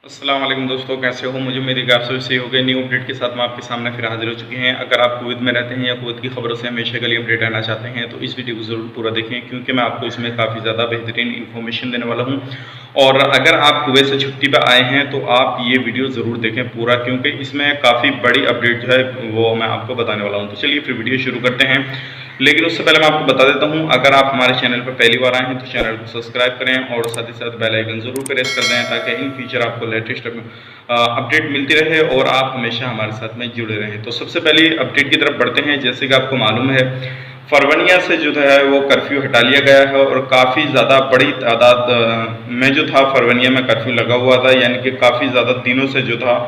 अस्सलाम वालेकुम दोस्तों, कैसे हो? मुझे मेरी आप सभी सही हो गए। न्यू अपडेट के साथ मैं आपके सामने फिर हाजिर हो चुके हैं। अगर आप कुवैत में रहते हैं या कुवैत की खबरों से हमेशा के लिए अपडेट रहना चाहते हैं तो इस वीडियो को ज़रूर पूरा देखें, क्योंकि मैं आपको इसमें काफ़ी ज़्यादा बेहतरीन इन्फॉर्मेशन देने वाला हूं। और अगर आप कुवैत से छुट्टी पर आए हैं तो आप ये वीडियो ज़रूर देखें पूरा, क्योंकि इसमें काफ़ी बड़ी अपडेट जो है वो मैं आपको बताने वाला हूँ। तो चलिए फिर वीडियो शुरू करते हैं। लेकिन उससे पहले मैं आपको बता देता हूं, अगर आप हमारे चैनल पर पहली बार आए हैं तो चैनल को सब्सक्राइब करें और साथ ही साथ बेल आइकन ज़रूर प्रेस कर दें, ताकि इन फ्यूचर आपको लेटेस्ट अपडेट मिलती रहे और आप हमेशा हमारे साथ में जुड़े रहें। तो सबसे पहले अपडेट की तरफ बढ़ते हैं। जैसे कि आपको मालूम है, फरवनिया से जो है वो कर्फ्यू हटा लिया गया है और काफ़ी ज़्यादा बड़ी तादाद में जो था फरवनिया में कर्फ्यू लगा हुआ था, यानी कि काफ़ी ज़्यादा दिनों से जो था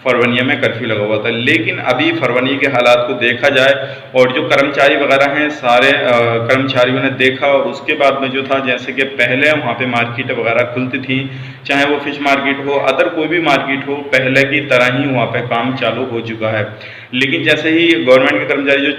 फरवनिया में कर्फ्यू लगा हुआ था। लेकिन अभी फरवनिया के हालात को देखा जाए और जो कर्मचारी वगैरह हैं सारे कर्मचारियों ने देखा, और उसके बाद में जो था, जैसे कि पहले वहाँ पे मार्केट वगैरह खुलती थी, चाहे वो फिश मार्केट हो, अदर कोई भी मार्केट हो, पहले की तरह ही वहाँ पे काम चालू हो चुका है। लेकिन जैसे ही गवर्नमेंट के कर्मचारी जो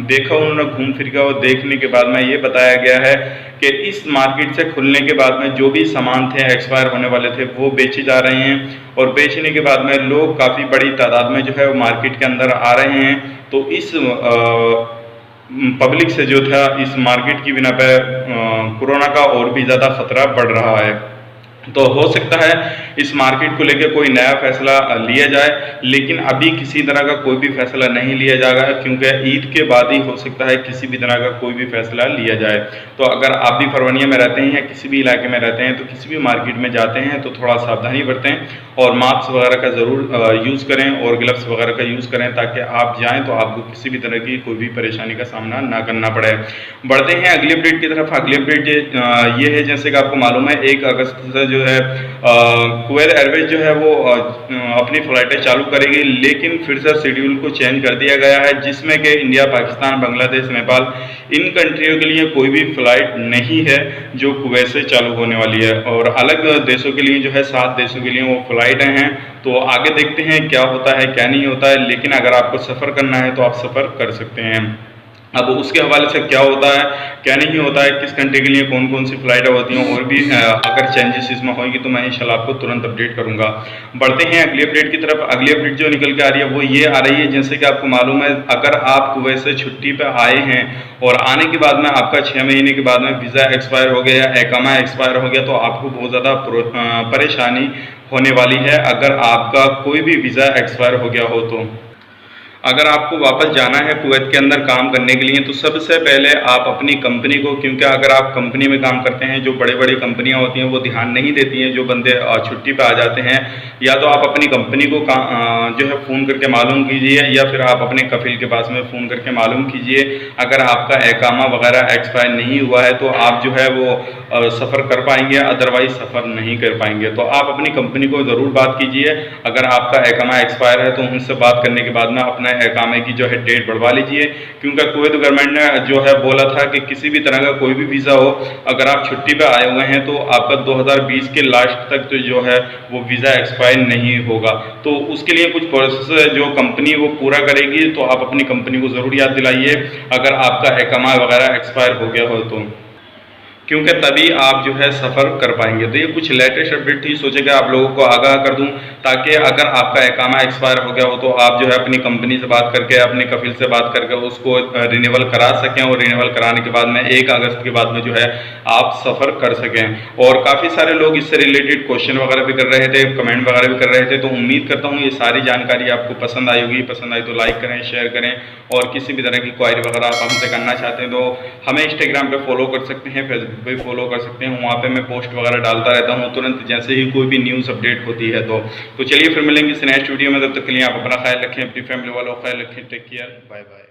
देखा, उन्होंने घूम फिर के और देखने के बाद में ये बताया गया है कि इस मार्केट से खुलने के बाद में जो भी सामान थे एक्सपायर होने वाले थे वो बेचे जा रहे हैं, और बेचने के बाद में लोग काफ़ी बड़ी तादाद में जो है वो मार्केट के अंदर आ रहे हैं। तो इस पब्लिक से जो था इस मार्केट की बिना पे कोरोना का और भी ज़्यादा खतरा बढ़ रहा है। तो हो सकता है इस मार्केट को लेकर कोई नया फैसला लिया जाए, लेकिन अभी किसी तरह का कोई भी फैसला नहीं लिया जाएगा, क्योंकि ईद के बाद ही हो सकता है किसी भी तरह का कोई भी फैसला लिया जाए। तो अगर आप भी फरवनिया में रहते हैं या किसी भी इलाके में रहते हैं तो किसी भी मार्केट में जाते हैं तो थोड़ा सावधानी बरतें और मास्क वगैरह का ज़रूर यूज़ करें और ग्लव्स वगैरह का यूज़ करें, ताकि आप जाएँ तो आपको किसी भी तरह की कोई भी परेशानी का सामना ना करना पड़े। बढ़ते हैं अगली अपडेट की तरफ। अगली अपडेट ये है, जैसे कि आपको मालूम है 1 अगस्त से जो है कुवैत एयरवेज जो है वो अपनी फ़्लाइटें चालू करेगी, लेकिन फिर से शेड्यूल को चेंज कर दिया गया है, जिसमें कि इंडिया, पाकिस्तान, बांग्लादेश, नेपाल, इन कंट्रियों के लिए कोई भी फ़्लाइट नहीं है जो कुवैत से चालू होने वाली है, और अलग देशों के लिए जो है 7 देशों के लिए वो फ़्लाइटें हैं। तो आगे देखते हैं क्या होता है क्या नहीं होता है, लेकिन अगर आपको सफ़र करना है तो आप सफ़र कर सकते हैं। अब उसके हवाले से क्या होता है क्या नहीं होता है, किस कंट्री के लिए कौन कौन सी फ़्लाइटें होती हैं, और भी अगर चेंजेस इसमें होंगी तो मैं इंशाल्लाह आपको तुरंत अपडेट करूंगा। बढ़ते हैं अगली अपडेट की तरफ। अगली अपडेट जो निकल के आ रही है वो ये आ रही है, जैसे कि आपको मालूम है, अगर आप कुवैत से छुट्टी पर आए हैं और आने के बाद में आपका 6 महीने के बाद में वीज़ा एक्सपायर हो गया या एकामा एक्सपायर हो गया, तो आपको बहुत ज़्यादा परेशानी होने वाली है अगर आपका कोई भी वीज़ा एक्सपायर हो गया हो। तो अगर आपको वापस जाना है कुवैत के अंदर काम करने के लिए तो सबसे पहले आप अपनी कंपनी को, क्योंकि अगर आप कंपनी में काम करते हैं, जो बड़े बड़ी कंपनियां होती हैं वो ध्यान नहीं देती हैं जो बंदे छुट्टी पे आ जाते हैं, या तो आप अपनी कंपनी को जो है फ़ोन करके मालूम कीजिए, या फिर आप अपने कफिल के पास में फ़ोन करके मालूम कीजिए। अगर आपका एकामा वगैरह एक्सपायर नहीं हुआ है तो आप जो है वो सफ़र कर पाएंगे, अदरवाइज सफ़र नहीं कर पाएंगे। तो आप अपनी कंपनी को ज़रूर बात कीजिए। अगर आपका एकामा एक्सपायर है तो उनसे बात करने के बाद में अपना एकामे की जो है डेट बढ़वा लीजिए, क्योंकि कुवैत गवर्नमेंट ने जो है बोला था कि किसी भी तरह का कोई भी वीज़ा हो, अगर आप छुट्टी पे आए हुए हैं तो आपका 2020 के लास्ट तक तो जो है वो वीज़ा एक्सपायर नहीं होगा। तो उसके लिए कुछ प्रोसेस जो कंपनी वो पूरा करेगी, तो आप अपनी कंपनी को ज़रूर याद दिलाइए अगर आपका एकामा वगैरह एक्सपायर हो गया हो तो, क्योंकि तभी आप जो है सफ़र कर पाएंगे। तो ये कुछ लेटेस्ट अपडेट थी, सोचे कि आप लोगों को आगाह कर दूं, ताकि अगर आपका एकामा एक्सपायर हो गया हो तो आप जो है अपनी कंपनी से बात करके, अपने कफिल से बात करके उसको रिन्यूअल करा सकें, और रिन्यूअल कराने के बाद में 1 अगस्त के बाद में जो है आप सफ़र कर सकें। और काफ़ी सारे लोग इससे रिलेटेड क्वेश्चन वगैरह भी कर रहे थे, कमेंट वगैरह भी कर रहे थे। तो उम्मीद करता हूँ ये सारी जानकारी आपको पसंद आई होगी। पसंद आई तो लाइक करें, शेयर करें, और किसी भी तरह की क्वायरी वगैरह आप हमसे करना चाहते हैं तो हमें इंस्टाग्राम पर फॉलो कर सकते हैं, फेसबुक भी फॉलो कर सकते हैं। वहाँ पे मैं पोस्ट वगैरह डालता रहता हूँ तुरंत जैसे ही कोई भी न्यूज़ अपडेट होती है। तो चलिए फिर मिलेंगे इस नेक्स्ट वीडियो में। तब तक के लिए आप अपना ख्याल रखें, अपनी फैमिली वालों का ख्याल रखें। Take care, bye bye.